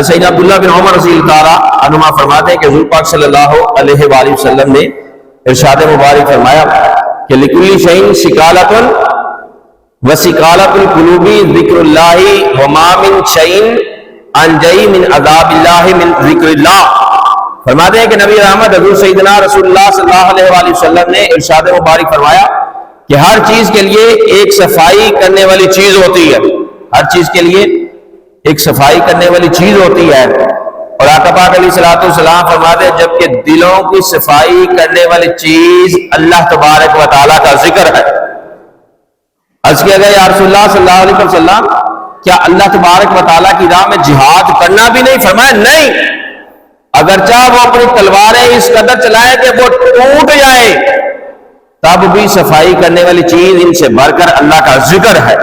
سیدنا عبداللہ بن عمر رضی اللہ تعالیٰ عنہما فرماتے ہیں کہ حضور پاک صلی اللہ علیہ وآلہ وسلم نے ارشاد مبارک فرمایا کہ لکل شیء سکالۃ وسکالۃ القلوب ذکر اللہ وما من شیء انجی من عذاب اللہ من ذکر اللہ۔ فرماتے ہیں کہ نبی رحمت حضور سیدنا رسول اللہ صلی اللہ علیہ وآلہ وسلم نے ارشاد مبارک فرمایا کہ ہر چیز کے لیے ایک صفائی کرنے والی چیز ہوتی ہے، ہر چیز کے لیے ایک صفائی کرنے والی چیز ہوتی ہے۔ اور آقا پاک علیہ الصلوۃ والسلام فرماتے ہیں جبکہ دلوں کی صفائی کرنے والی چیز اللہ تبارک و تعالیٰ کا ذکر ہے۔ عرض کیا گیا یا رسول اللہ صلی اللہ علیہ وسلم کیا اللہ تبارک و تعالیٰ کی راہ میں جہاد کرنا بھی نہیں؟ فرمایا نہیں، اگرچہ وہ اپنی تلواریں اس قدر چلائے کہ وہ ٹوٹ جائے تب بھی صفائی کرنے والی چیز ان سے بڑھ کر اللہ کا ذکر ہے۔